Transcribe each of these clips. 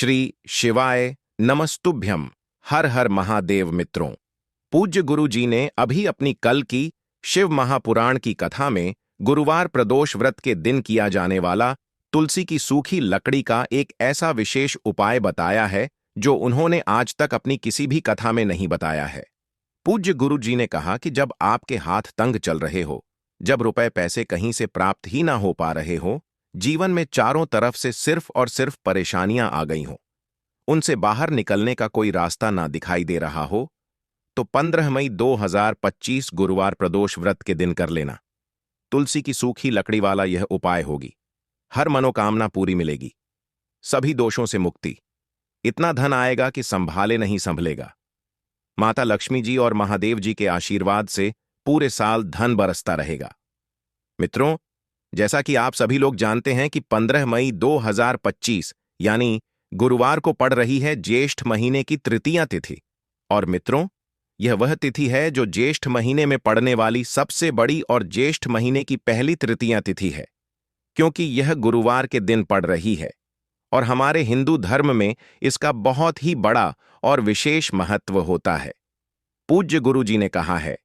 श्री शिवाय नमस्तुभ्यम। हर हर महादेव। मित्रों, पूज्य गुरु जी ने अभी अपनी कल की शिव महापुराण की कथा में गुरुवार प्रदोष व्रत के दिन किया जाने वाला तुलसी की सूखी लकड़ी का एक ऐसा विशेष उपाय बताया है जो उन्होंने आज तक अपनी किसी भी कथा में नहीं बताया है। पूज्य गुरु जी ने कहा कि जब आपके हाथ तंग चल रहे हो, जब रुपए पैसे कहीं से प्राप्त ही ना हो पा रहे हो, जीवन में चारों तरफ से सिर्फ और सिर्फ परेशानियां आ गई हों, उनसे बाहर निकलने का कोई रास्ता ना दिखाई दे रहा हो, तो 15 मई 2025 गुरुवार प्रदोष व्रत के दिन कर लेना। तुलसी की सूखी लकड़ी वाला यह उपाय होगी। हर मनोकामना पूरी मिलेगी, सभी दोषों से मुक्ति, इतना धन आएगा कि संभाले नहीं संभलेगा। माता लक्ष्मी जी और महादेव जी के आशीर्वाद से पूरे साल धन बरसता रहेगा। मित्रों, जैसा कि आप सभी लोग जानते हैं कि 15 मई 2025 यानी गुरुवार को पड़ रही है ज्येष्ठ महीने की तृतीया तिथि। और मित्रों, यह वह तिथि है जो ज्येष्ठ महीने में पड़ने वाली सबसे बड़ी और ज्येष्ठ महीने की पहली तृतीया तिथि है, क्योंकि यह गुरुवार के दिन पड़ रही है और हमारे हिंदू धर्म में इसका बहुत ही बड़ा और विशेष महत्व होता है। पूज्य गुरु जी ने कहा है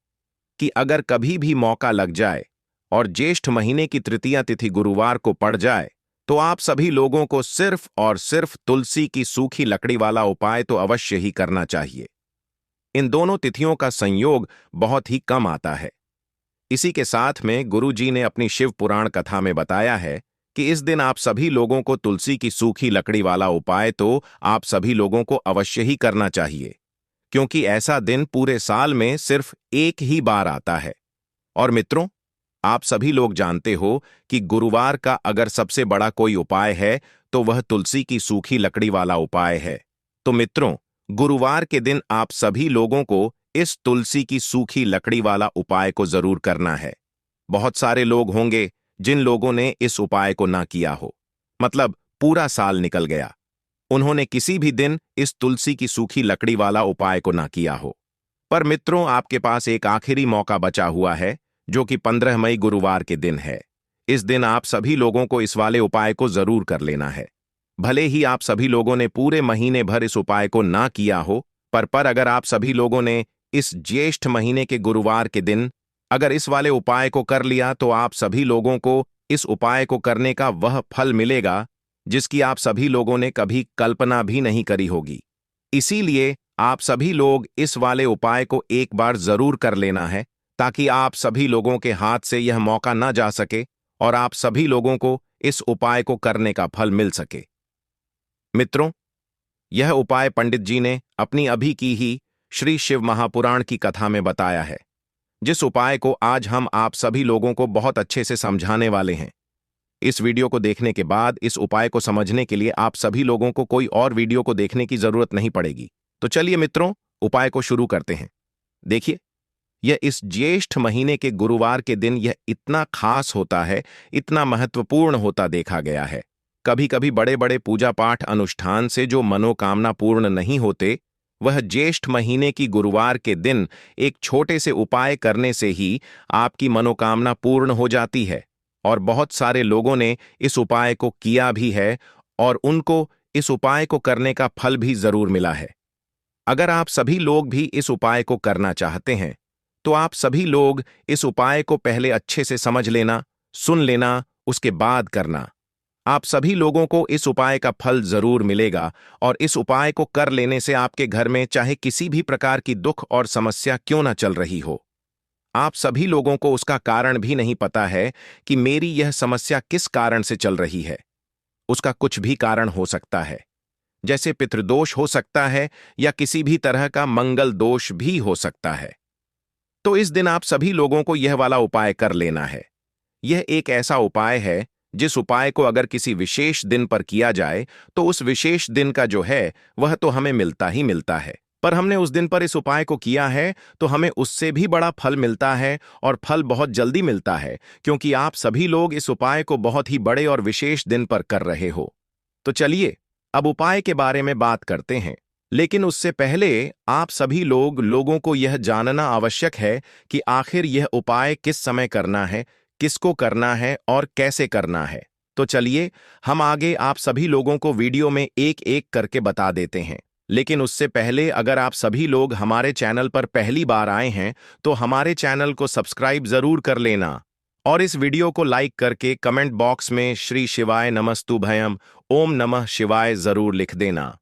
कि अगर कभी भी मौका लग जाए और ज्येष्ठ महीने की तृतीया तिथि गुरुवार को पड़ जाए, तो आप सभी लोगों को सिर्फ और सिर्फ तुलसी की सूखी लकड़ी वाला उपाय तो अवश्य ही करना चाहिए। इन दोनों तिथियों का संयोग बहुत ही कम आता है। इसी के साथ में गुरु जी ने अपनी शिव पुराण कथा में बताया है कि इस दिन आप सभी लोगों को तुलसी की सूखी लकड़ी वाला उपाय तो आप सभी लोगों को अवश्य ही करना चाहिए, क्योंकि ऐसा दिन पूरे साल में सिर्फ एक ही बार आता है। और मित्रों, आप सभी लोग जानते हो कि गुरुवार का अगर सबसे बड़ा कोई उपाय है तो वह तुलसी की सूखी लकड़ी वाला उपाय है। तो मित्रों, गुरुवार के दिन आप सभी लोगों को इस तुलसी की सूखी लकड़ी वाला उपाय को जरूर करना है। बहुत सारे लोग होंगे जिन लोगों ने इस उपाय को ना किया हो, मतलब पूरा साल निकल गया, उन्होंने किसी भी दिन इस तुलसी की सूखी लकड़ी वाला उपाय को ना किया हो। पर मित्रों, आपके पास एक आखिरी मौका बचा हुआ है, जो कि 15 मई गुरुवार के दिन है। इस दिन आप सभी लोगों को इस वाले उपाय को जरूर कर लेना है। भले ही आप सभी लोगों ने पूरे महीने भर इस उपाय को ना किया हो, पर अगर आप सभी लोगों ने इस ज्येष्ठ महीने के गुरुवार के दिन अगर इस वाले उपाय को कर लिया, तो आप सभी लोगों को इस उपाय को करने का वह फल मिलेगा जिसकी आप सभी लोगों ने कभी कल्पना भी नहीं करी होगी। इसीलिए आप सभी लोग इस वाले उपाय को एक बार जरूर कर लेना है, ताकि आप सभी लोगों के हाथ से यह मौका ना जा सके और आप सभी लोगों को इस उपाय को करने का फल मिल सके। मित्रों, यह उपाय पंडित जी ने अपनी अभी की ही श्री शिव महापुराण की कथा में बताया है, जिस उपाय को आज हम आप सभी लोगों को बहुत अच्छे से समझाने वाले हैं। इस वीडियो को देखने के बाद इस उपाय को समझने के लिए आप सभी लोगों को कोई और वीडियो को देखने की जरूरत नहीं पड़ेगी। तो चलिए मित्रों, उपाय को शुरू करते हैं। देखिए, यह इस ज्येष्ठ महीने के गुरुवार के दिन यह इतना खास होता है, इतना महत्वपूर्ण होता देखा गया है। कभी कभी बड़े बड़े पूजा पाठ अनुष्ठान से जो मनोकामना पूर्ण नहीं होते, वह ज्येष्ठ महीने की गुरुवार के दिन एक छोटे से उपाय करने से ही आपकी मनोकामना पूर्ण हो जाती है। और बहुत सारे लोगों ने इस उपाय को किया भी है और उनको इस उपाय को करने का फल भी जरूर मिला है। अगर आप सभी लोग भी इस उपाय को करना चाहते हैं, तो आप सभी लोग इस उपाय को पहले अच्छे से समझ लेना, सुन लेना, उसके बाद करना। आप सभी लोगों को इस उपाय का फल जरूर मिलेगा और इस उपाय को कर लेने से आपके घर में चाहे किसी भी प्रकार की दुख और समस्या क्यों ना चल रही हो, आप सभी लोगों को उसका कारण भी नहीं पता है कि मेरी यह समस्या किस कारण से चल रही है। उसका कुछ भी कारण हो सकता है, जैसे पितृदोष हो सकता है या किसी भी तरह का मंगल दोष भी हो सकता है। तो इस दिन आप सभी लोगों को यह वाला उपाय कर लेना है। यह एक ऐसा उपाय है जिस उपाय को अगर किसी विशेष दिन पर किया जाए, तो उस विशेष दिन का जो है वह तो हमें मिलता ही मिलता है। पर हमने उस दिन पर इस उपाय को किया है तो हमें उससे भी बड़ा फल मिलता है, और फल बहुत जल्दी मिलता है, क्योंकि आप सभी लोग इस उपाय को बहुत ही बड़े और विशेष दिन पर कर रहे हो। तो चलिए अब उपाय के बारे में बात करते हैं। लेकिन उससे पहले आप सभी लोगों को यह जानना आवश्यक है कि आखिर यह उपाय किस समय करना है, किसको करना है और कैसे करना है। तो चलिए हम आगे आप सभी लोगों को वीडियो में एक एक करके बता देते हैं। लेकिन उससे पहले अगर आप सभी लोग हमारे चैनल पर पहली बार आए हैं तो हमारे चैनल को सब्सक्राइब जरूर कर लेना और इस वीडियो को लाइक करके कमेंट बॉक्स में श्री शिवाय नमस्तुभयम ओम नमः शिवाय जरूर लिख देना।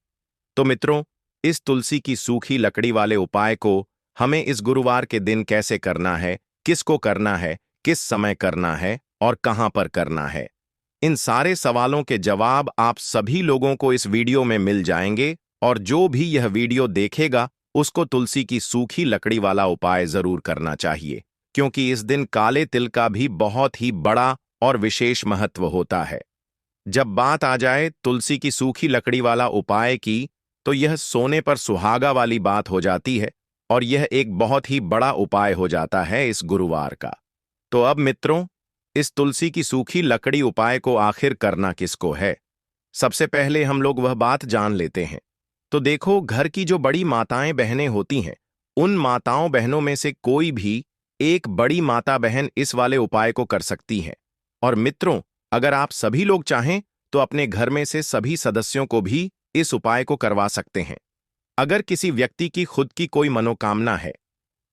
तो मित्रों, इस तुलसी की सूखी लकड़ी वाले उपाय को हमें इस गुरुवार के दिन कैसे करना है, किसको करना है, किस समय करना है और कहां पर करना है, इन सारे सवालों के जवाब आप सभी लोगों को इस वीडियो में मिल जाएंगे। और जो भी यह वीडियो देखेगा उसको तुलसी की सूखी लकड़ी वाला उपाय जरूर करना चाहिए, क्योंकि इस दिन काले तिल का भी बहुत ही बड़ा और विशेष महत्व होता है। जब बात आ जाए तुलसी की सूखी लकड़ी वाला उपाय की, तो यह सोने पर सुहागा वाली बात हो जाती है और यह एक बहुत ही बड़ा उपाय हो जाता है इस गुरुवार का। तो अब मित्रों, इस तुलसी की सूखी लकड़ी उपाय को आखिर करना किसको है, सबसे पहले हम लोग वह बात जान लेते हैं। तो देखो, घर की जो बड़ी माताएं बहनें होती हैं, उन माताओं बहनों में से कोई भी एक बड़ी माता बहन इस वाले उपाय को कर सकती है। और मित्रों, अगर आप सभी लोग चाहें तो अपने घर में से सभी सदस्यों को भी इस उपाय को करवा सकते हैं। अगर किसी व्यक्ति की खुद की कोई मनोकामना है,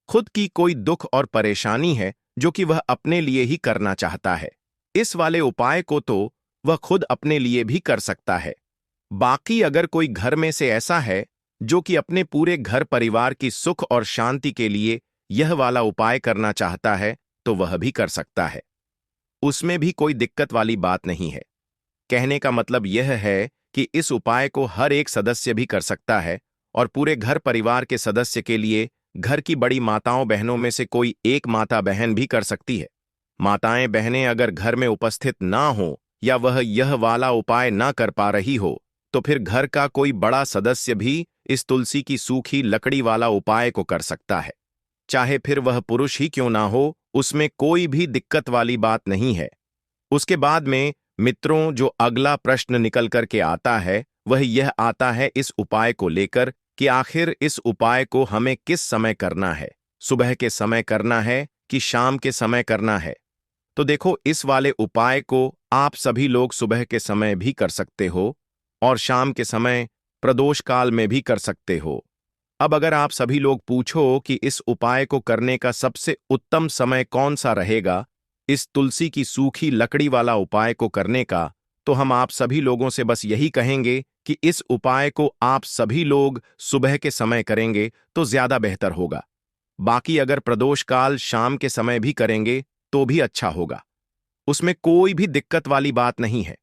खुद की कोई दुख और परेशानी है जो कि वह अपने लिए ही करना चाहता है, इस वाले उपाय को तो वह खुद अपने लिए भी कर सकता है। बाकी अगर कोई घर में से ऐसा है जो कि अपने पूरे घर परिवार की सुख और शांति के लिए यह वाला उपाय करना चाहता है, तो वह भी कर सकता है। उसमें भी कोई दिक्कत वाली बात नहीं है। कहने का मतलब यह है कि इस उपाय को हर एक सदस्य भी कर सकता है और पूरे घर परिवार के सदस्य के लिए घर की बड़ी माताओं बहनों में से कोई एक माता बहन भी कर सकती है। माताएं बहनें अगर घर में उपस्थित ना हो या वह यह वाला उपाय ना कर पा रही हो, तो फिर घर का कोई बड़ा सदस्य भी इस तुलसी की सूखी लकड़ी वाला उपाय को कर सकता है। चाहे फिर वह पुरुष ही क्यों ना हो, उसमें कोई भी दिक्कत वाली बात नहीं है। उसके बाद में मित्रों, जो अगला प्रश्न निकल करके आता है वह यह आता है इस उपाय को लेकर कि आखिर इस उपाय को हमें किस समय करना है, सुबह के समय करना है कि शाम के समय करना है। तो देखो, इस वाले उपाय को आप सभी लोग सुबह के समय भी कर सकते हो और शाम के समय प्रदोष काल में भी कर सकते हो। अब अगर आप सभी लोग पूछो कि इस उपाय को करने का सबसे उत्तम समय कौन सा रहेगा इस तुलसी की सूखी लकड़ी वाला उपाय को करने का, तो हम आप सभी लोगों से बस यही कहेंगे कि इस उपाय को आप सभी लोग सुबह के समय करेंगे तो ज्यादा बेहतर होगा। बाकी अगर प्रदोष काल शाम के समय भी करेंगे तो भी अच्छा होगा, उसमें कोई भी दिक्कत वाली बात नहीं है।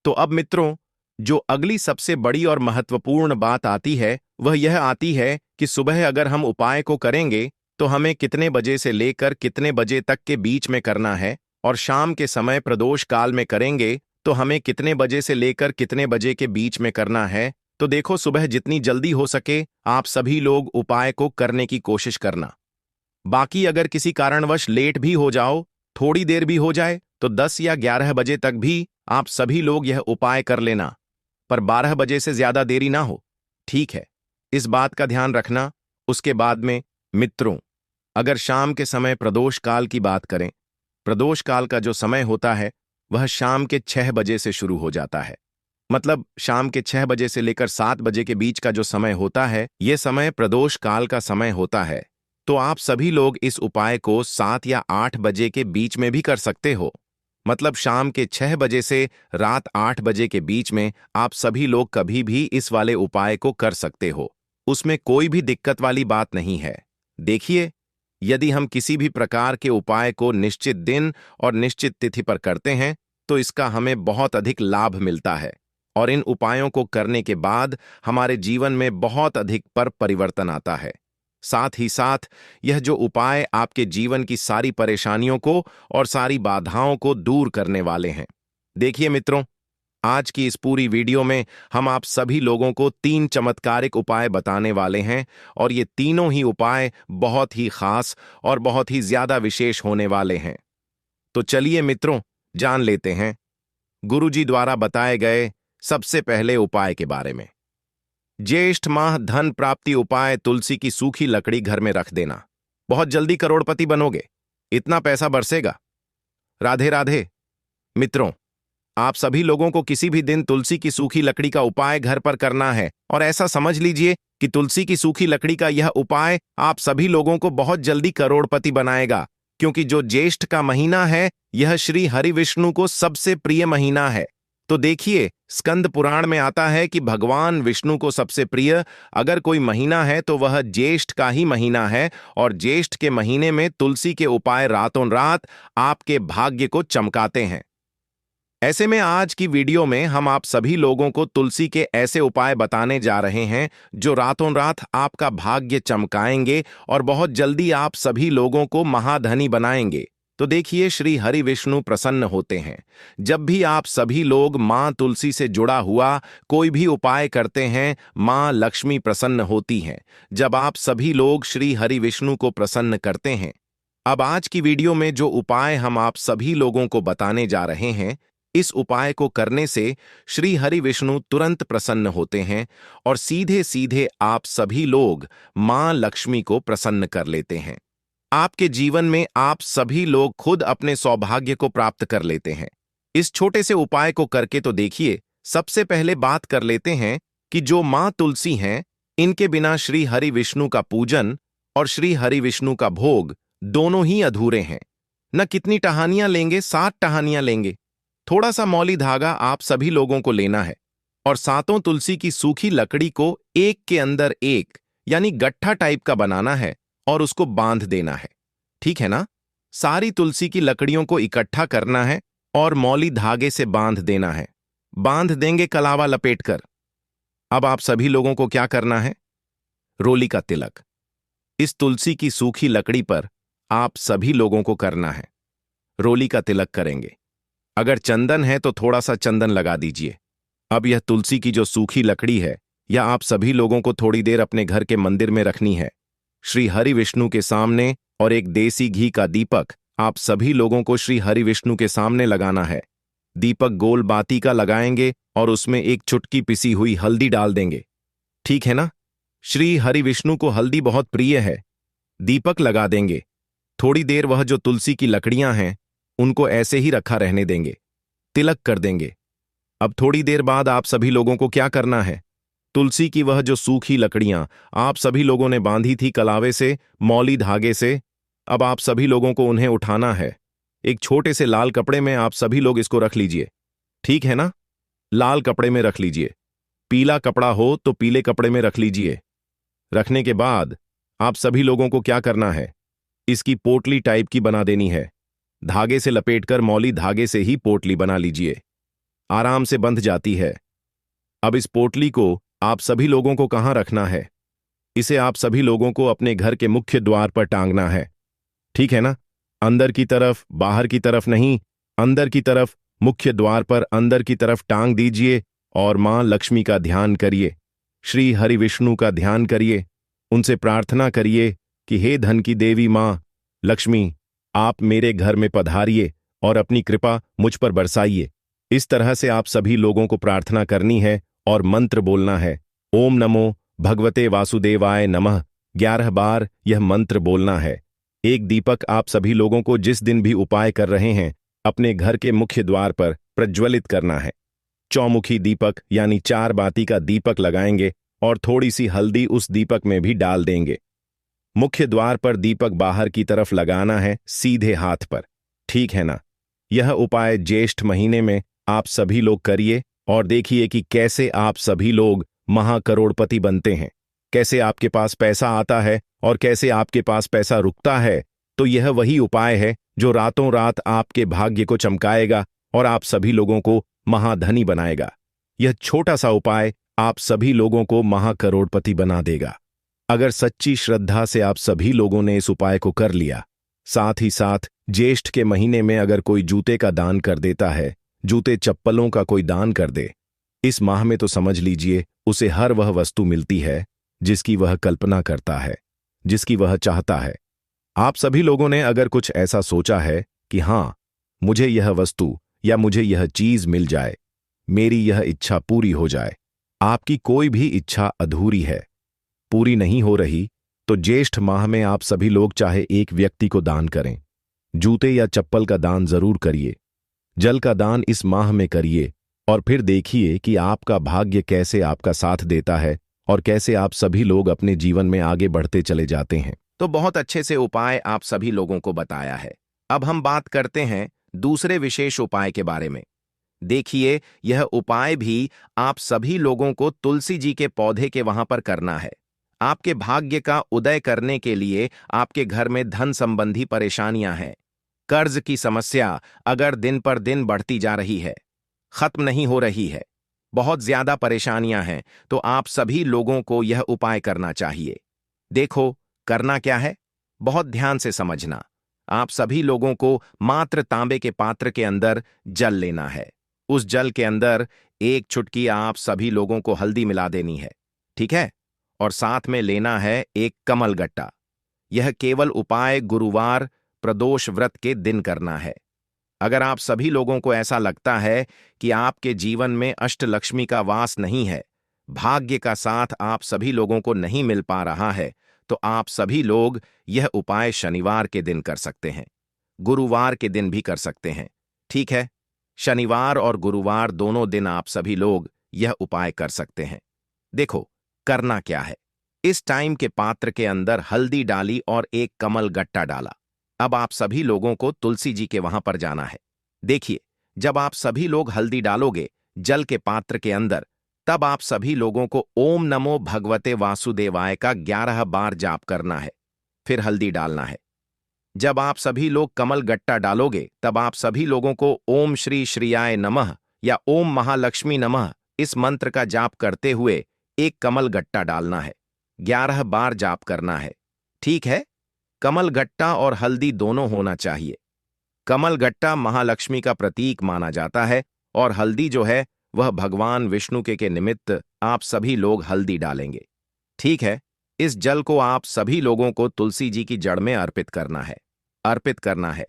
तो अब मित्रों, जो अगली सबसे बड़ी और महत्वपूर्ण बात आती है वह यह आती है कि सुबह अगर हम उपाय को करेंगे तो हमें कितने बजे से लेकर कितने बजे तक के बीच में करना है, और शाम के समय प्रदोष काल में करेंगे तो हमें कितने बजे से लेकर कितने बजे के बीच में करना है। तो देखो, सुबह जितनी जल्दी हो सके आप सभी लोग उपाय को करने की कोशिश करना। बाकी अगर किसी कारणवश लेट भी हो जाओ, थोड़ी देर भी हो जाए, तो 10 या 11 बजे तक भी आप सभी लोग यह उपाय कर लेना, पर 12 बजे से ज्यादा देरी ना हो, ठीक है? इस बात का ध्यान रखना। उसके बाद में मित्रों, अगर शाम के समय प्रदोष काल की बात करें, प्रदोष काल का जो समय होता है वह शाम के 6 बजे से शुरू हो जाता है। मतलब शाम के 6 बजे से लेकर 7 बजे के बीच का जो समय होता है, यह समय प्रदोष काल का समय होता है। तो आप सभी लोग इस उपाय को 7 या 8 बजे के बीच में भी कर सकते हो। मतलब शाम के 6 बजे से रात 8 बजे के बीच में आप सभी लोग कभी भी इस वाले उपाय को कर सकते हो, उसमें कोई भी दिक्कत वाली बात नहीं है। देखिए, यदि हम किसी भी प्रकार के उपाय को निश्चित दिन और निश्चित तिथि पर करते हैं तो इसका हमें बहुत अधिक लाभ मिलता है और इन उपायों को करने के बाद हमारे जीवन में बहुत अधिक परिवर्तन आता है। साथ ही साथ यह जो उपाय आपके जीवन की सारी परेशानियों को और सारी बाधाओं को दूर करने वाले हैं। देखिए मित्रों, आज की इस पूरी वीडियो में हम आप सभी लोगों को 3 चमत्कारिक उपाय बताने वाले हैं और ये तीनों ही उपाय बहुत ही खास और बहुत ही ज्यादा विशेष होने वाले हैं। तो चलिए मित्रों, जान लेते हैं गुरुजी द्वारा बताए गए सबसे पहले उपाय के बारे में। ज्येष्ठ माह धन प्राप्ति उपाय। तुलसी की सूखी लकड़ी घर में रख देना, बहुत जल्दी करोड़पति बनोगे, इतना पैसा बरसेगा। राधे राधे। मित्रों, आप सभी लोगों को किसी भी दिन तुलसी की सूखी लकड़ी का उपाय घर पर करना है और ऐसा समझ लीजिए कि तुलसी की सूखी लकड़ी का यह उपाय आप सभी लोगों को बहुत जल्दी करोड़पति बनाएगा, क्योंकि जो ज्येष्ठ का महीना है यह श्री हरि विष्णु को सबसे प्रिय महीना है। तो देखिए, स्कंद पुराण में आता है कि भगवान विष्णु को सबसे प्रिय अगर कोई महीना है तो वह ज्येष्ठ का ही महीना है, और ज्येष्ठ के महीने में तुलसी के उपाय रातों रात आपके भाग्य को चमकाते हैं। ऐसे में आज की वीडियो में हम आप सभी लोगों को तुलसी के ऐसे उपाय बताने जा रहे हैं जो रातों रात आपका भाग्य चमकाएंगे और बहुत जल्दी आप सभी लोगों को महाधनी बनाएंगे। तो देखिए, श्री हरि विष्णु प्रसन्न होते हैं जब भी आप सभी लोग मां तुलसी से जुड़ा हुआ कोई भी उपाय करते हैं। मां लक्ष्मी प्रसन्न होती हैं जब आप सभी लोग श्री हरि विष्णु को प्रसन्न करते हैं। अब आज की वीडियो में जो उपाय हम आप सभी लोगों को बताने जा रहे हैं, इस उपाय को करने से श्री हरि विष्णु तुरंत प्रसन्न होते हैं और सीधे सीधे आप सभी लोग मां लक्ष्मी को प्रसन्न कर लेते हैं। आपके जीवन में आप सभी लोग खुद अपने सौभाग्य को प्राप्त कर लेते हैं। इस छोटे से उपाय को करके तो देखिए। सबसे पहले बात कर लेते हैं कि जो मां तुलसी हैं, इनके बिना श्री हरि विष्णु का पूजन और श्री हरि विष्णु का भोग दोनों ही अधूरे हैं। न कितनी टहनियां लेंगे, 7 टहनियां लेंगे। थोड़ा सा मौली धागा आप सभी लोगों को लेना है और सातों तुलसी की सूखी लकड़ी को एक के अंदर एक यानी गट्ठा टाइप का बनाना है और उसको बांध देना है। ठीक है ना? सारी तुलसी की लकड़ियों को इकट्ठा करना है और मौली धागे से बांध देना है। बांध देंगे कलावा लपेटकर। अब आप सभी लोगों को क्या करना है? रोली का तिलक इस तुलसी की सूखी लकड़ी पर आप सभी लोगों को करना है। रोली का तिलक करेंगे। अगर चंदन है तो थोड़ा सा चंदन लगा दीजिए। अब यह तुलसी की जो सूखी लकड़ी है, यह आप सभी लोगों को थोड़ी देर अपने घर के मंदिर में रखनी है, श्री हरि विष्णु के सामने, और एक देसी घी का दीपक आप सभी लोगों को श्री हरि विष्णु के सामने लगाना है। दीपक गोल बाती का लगाएंगे और उसमें एक चुटकी पिसी हुई हल्दी डाल देंगे। ठीक है ना? श्री हरि विष्णु को हल्दी बहुत प्रिय है। दीपक लगा देंगे। थोड़ी देर वह जो तुलसी की लकड़ियां हैं उनको ऐसे ही रखा रहने देंगे। तिलक कर देंगे। अब थोड़ी देर बाद आप सभी लोगों को क्या करना है? तुलसी की वह जो सूखी लकड़ियां आप सभी लोगों ने बांधी थी कलावे से, मौली धागे से, अब आप सभी लोगों को उन्हें उठाना है। एक छोटे से लाल कपड़े में आप सभी लोग इसको रख लीजिए। ठीक है ना? लाल कपड़े में रख लीजिए। पीला कपड़ा हो तो पीले कपड़े में रख लीजिए। रखने के बाद आप सभी लोगों को क्या करना है? इसकी पोटली टाइप की बना देनी है। धागे से लपेटकर मौली धागे से ही पोटली बना लीजिए। आराम से बंध जाती है। अब इस पोटली को आप सभी लोगों को कहां रखना है? इसे आप सभी लोगों को अपने घर के मुख्य द्वार पर टांगना है। ठीक है ना? अंदर की तरफ, बाहर की तरफ नहीं, अंदर की तरफ, मुख्य द्वार पर अंदर की तरफ टांग दीजिए और मां लक्ष्मी का ध्यान करिए, श्री हरि विष्णु का ध्यान करिए। उनसे प्रार्थना करिए कि हे धन की देवी मां लक्ष्मी, आप मेरे घर में पधारिए और अपनी कृपा मुझ पर बरसाइए। इस तरह से आप सभी लोगों को प्रार्थना करनी है और मंत्र बोलना है। ओम नमो भगवते वासुदेवाय नमः 11 बार यह मंत्र बोलना है। एक दीपक आप सभी लोगों को जिस दिन भी उपाय कर रहे हैं अपने घर के मुख्य द्वार पर प्रज्वलित करना है। चौमुखी दीपक यानी 4 बाती का दीपक लगाएंगे और थोड़ी सी हल्दी उस दीपक में भी डाल देंगे। मुख्य द्वार पर दीपक बाहर की तरफ लगाना है, सीधे हाथ पर। ठीक है ना? यह उपाय ज्येष्ठ महीने में आप सभी लोग करिए और देखिए कि कैसे आप सभी लोग महाकरोड़पति बनते हैं, कैसे आपके पास पैसा आता है और कैसे आपके पास पैसा रुकता है। तो यह वही उपाय है जो रातों रात आपके भाग्य को चमकाएगा और आप सभी लोगों को महाधनी बनाएगा। यह छोटा सा उपाय आप सभी लोगों को महाकरोड़पति बना देगा। अगर सच्ची श्रद्धा से आप सभी लोगों ने इस उपाय को कर लिया, साथ ही साथ ज्येष्ठ के महीने में अगर कोई जूते का दान कर देता है, जूते चप्पलों का कोई दान कर दे, इस माह में तो समझ लीजिए उसे हर वह वस्तु मिलती है जिसकी वह कल्पना करता है, जिसकी वह चाहता है। आप सभी लोगों ने अगर कुछ ऐसा सोचा है कि हां, मुझे यह वस्तु या मुझे यह चीज मिल जाए, मेरी यह इच्छा पूरी हो जाए, आपकी कोई भी इच्छा अधूरी है, पूरी नहीं हो रही, तो ज्येष्ठ माह में आप सभी लोग चाहे एक व्यक्ति को दान करें, जूते या चप्पल का दान जरूर करिए। जल का दान इस माह में करिए और फिर देखिए कि आपका भाग्य कैसे आपका साथ देता है और कैसे आप सभी लोग अपने जीवन में आगे बढ़ते चले जाते हैं। तो बहुत अच्छे से उपाय आप सभी लोगों को बताया है। अब हम बात करते हैं दूसरे विशेष उपाय के बारे में। देखिए, यह उपाय भी आप सभी लोगों को तुलसी जी के पौधे के वहां पर करना है। आपके भाग्य का उदय करने के लिए आपके घर में धन संबंधी परेशानियां हैं। कर्ज की समस्या अगर दिन पर दिन बढ़ती जा रही है, खत्म नहीं हो रही है, बहुत ज्यादा परेशानियां हैं, तो आप सभी लोगों को यह उपाय करना चाहिए। देखो, करना क्या है, बहुत ध्यान से समझना। आप सभी लोगों को मात्र तांबे के पात्र के अंदर जल लेना है। उस जल के अंदर एक चुटकी आप सभी लोगों को हल्दी मिला देनी है, ठीक है? और साथ में लेना है एक कमल गट्टा। यह केवल उपाय गुरुवार प्रदोष व्रत के दिन करना है। अगर आप सभी लोगों को ऐसा लगता है कि आपके जीवन में अष्टलक्ष्मी का वास नहीं है, भाग्य का साथ आप सभी लोगों को नहीं मिल पा रहा है, तो आप सभी लोग यह उपाय शनिवार के दिन कर सकते हैं, गुरुवार के दिन भी कर सकते हैं, ठीक है? शनिवार और गुरुवार दोनों दिन आप सभी लोग यह उपाय कर सकते हैं। देखो, करना क्या है, इस टाइम के पात्र के अंदर हल्दी डाली और एक कमल गट्टा डाला। अब आप सभी लोगों को तुलसी जी के वहां पर जाना है। देखिए, जब आप सभी लोग हल्दी डालोगे जल के पात्र के अंदर, तब आप सभी लोगों को ओम नमो भगवते वासुदेवाय का 11 बार जाप करना है, फिर हल्दी डालना है। जब आप सभी लोग कमल गट्टा डालोगे, तब आप सभी लोगों को ओम श्री श्रीयाय नमः या ओम महालक्ष्मी नमः इस मंत्र का जाप करते हुए एक कमल गट्टा डालना है, 11 बार जाप करना है, ठीक है? कमल गट्टा और हल्दी दोनों होना चाहिए। कमल गट्टा महालक्ष्मी का प्रतीक माना जाता है और हल्दी जो है वह भगवान विष्णु के निमित्त आप सभी लोग हल्दी डालेंगे, ठीक है? इस जल को आप सभी लोगों को तुलसी जी की जड़ में अर्पित करना है। अर्पित करना है।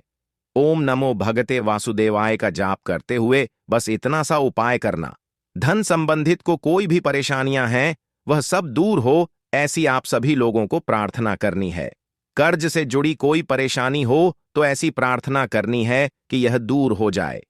ओम नमो भगते वासुदेवाय का जाप करते हुए बस इतना सा उपाय करना। धन संबंधित को कोई भी परेशानियां हैं, वह सब दूर हो, ऐसी आप सभी लोगों को प्रार्थना करनी है। कर्ज से जुड़ी कोई परेशानी हो तो ऐसी प्रार्थना करनी है कि यह दूर हो जाए।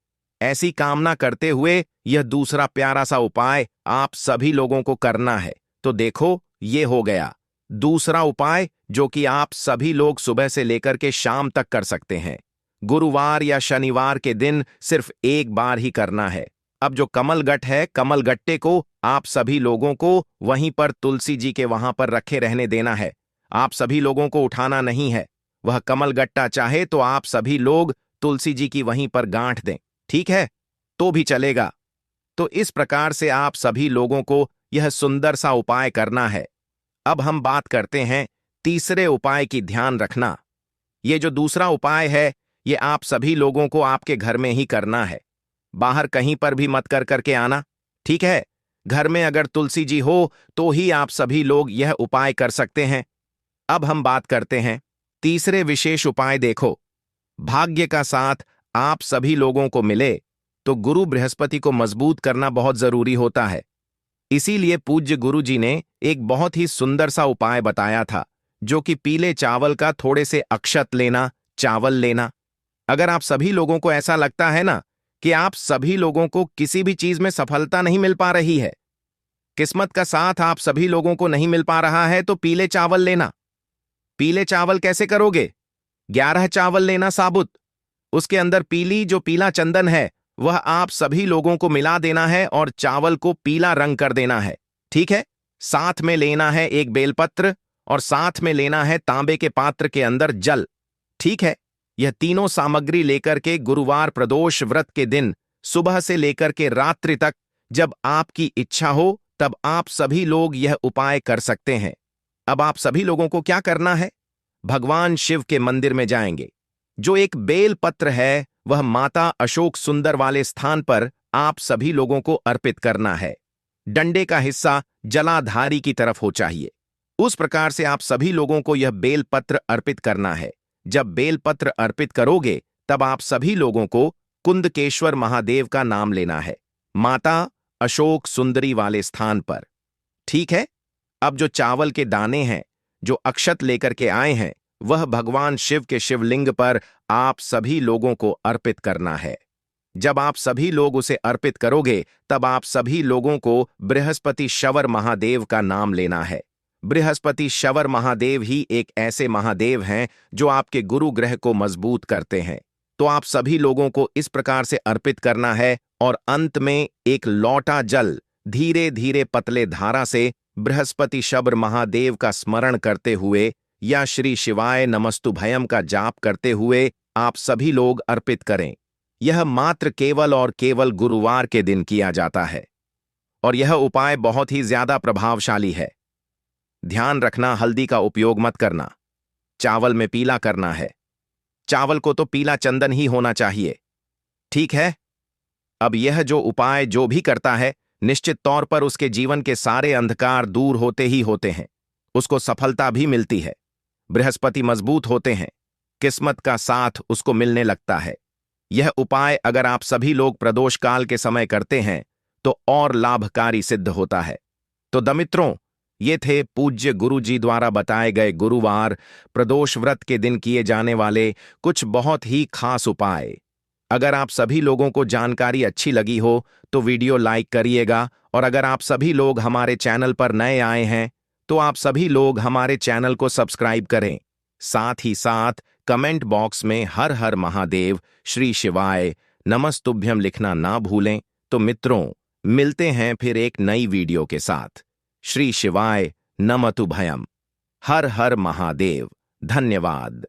ऐसी कामना करते हुए यह दूसरा प्यारा सा उपाय आप सभी लोगों को करना है। तो देखो, ये हो गया दूसरा उपाय, जो कि आप सभी लोग सुबह से लेकर के शाम तक कर सकते हैं। गुरुवार या शनिवार के दिन सिर्फ एक बार ही करना है। अब जो कमल गट्ट है, कमल गट्टे को आप सभी लोगों को वहीं पर तुलसी जी के वहां पर रखे रहने देना है। आप सभी लोगों को उठाना नहीं है। वह कमल गट्टा चाहे तो आप सभी लोग तुलसी जी की वहीं पर गांठ दें, ठीक है? तो भी चलेगा। तो इस प्रकार से आप सभी लोगों को यह सुंदर सा उपाय करना है। अब हम बात करते हैं तीसरे उपाय की। ध्यान रखना, ये जो दूसरा उपाय है, ये आप सभी लोगों को आपके घर में ही करना है। बाहर कहीं पर भी मत कर करके आना, ठीक है? घर में अगर तुलसी जी हो तो ही आप सभी लोग यह उपाय कर सकते हैं। अब हम बात करते हैं तीसरे विशेष उपाय। देखो, भाग्य का साथ आप सभी लोगों को मिले तो गुरु बृहस्पति को मजबूत करना बहुत जरूरी होता है। इसीलिए पूज्य गुरु जी ने एक बहुत ही सुंदर सा उपाय बताया था, जो कि पीले चावल का थोड़े से अक्षत लेना, चावल लेना। अगर आप सभी लोगों को ऐसा लगता है ना कि आप सभी लोगों को किसी भी चीज में सफलता नहीं मिल पा रही है, किस्मत का साथ आप सभी लोगों को नहीं मिल पा रहा है, तो पीले चावल लेना। पीले चावल कैसे करोगे? 11 चावल लेना साबुत, उसके अंदर पीली जो पीला चंदन है वह आप सभी लोगों को मिला देना है और चावल को पीला रंग कर देना है, ठीक है? साथ में लेना है एक बेलपत्र और साथ में लेना है तांबे के पात्र के अंदर जल, ठीक है? यह तीनों सामग्री लेकर के गुरुवार प्रदोष व्रत के दिन सुबह से लेकर के रात्रि तक, जब आपकी इच्छा हो तब आप सभी लोग यह उपाय कर सकते हैं। अब आप सभी लोगों को क्या करना है? भगवान शिव के मंदिर में जाएंगे। जो एक बेल पत्र है वह माता अशोक सुंदर वाले स्थान पर आप सभी लोगों को अर्पित करना है। डंडे का हिस्सा जलाधारी की तरफ हो चाहिए। उस प्रकार से आप सभी लोगों को यह बेल पत्र अर्पित करना है। जब बेल पत्र अर्पित करोगे तब आप सभी लोगों को कुंदकेश्वर महादेव का नाम लेना है, माता अशोक सुंदरी वाले स्थान पर, ठीक है? अब जो चावल के दाने हैं, जो अक्षत लेकर के आए हैं, वह भगवान शिव के शिवलिंग पर आप सभी लोगों को अर्पित करना है। जब आप सभी लोग उसे अर्पित करोगे तब आप सभी लोगों को बृहस्पति शवर महादेव का नाम लेना है। बृहस्पति शवर महादेव ही एक ऐसे महादेव हैं जो आपके गुरु ग्रह को मजबूत करते हैं। तो आप सभी लोगों को इस प्रकार से अर्पित करना है और अंत में एक लौटा जल धीरे धीरे पतले धारा से बृहस्पति शबर महादेव का स्मरण करते हुए या श्री शिवाय नमस्तुभयम का जाप करते हुए आप सभी लोग अर्पित करें। यह मात्र केवल और केवल गुरुवार के दिन किया जाता है और यह उपाय बहुत ही ज्यादा प्रभावशाली है। ध्यान रखना, हल्दी का उपयोग मत करना। चावल में पीला करना है। चावल को तो पीला चंदन ही होना चाहिए, ठीक है। अब यह जो उपाय जो भी करता है, निश्चित तौर पर उसके जीवन के सारे अंधकार दूर होते ही होते हैं, उसको सफलता भी मिलती है। बृहस्पति मजबूत होते हैं, किस्मत का साथ उसको मिलने लगता है। यह उपाय अगर आप सभी लोग प्रदोष काल के समय करते हैं तो और लाभकारी सिद्ध होता है। तो दमित्रों, ये थे पूज्य गुरु जी द्वारा बताए गए गुरुवार प्रदोष व्रत के दिन किए जाने वाले कुछ बहुत ही खास उपाय। अगर आप सभी लोगों को जानकारी अच्छी लगी हो तो वीडियो लाइक करिएगा, और अगर आप सभी लोग हमारे चैनल पर नए आए हैं तो आप सभी लोग हमारे चैनल को सब्सक्राइब करें। साथ ही साथ कमेंट बॉक्स में हर हर महादेव, श्री शिवाय नमस्तुभ्यम लिखना ना भूलें। तो मित्रों, मिलते हैं फिर एक नई वीडियो के साथ। श्री शिवाय नमस्तुभयम। हर हर महादेव। धन्यवाद।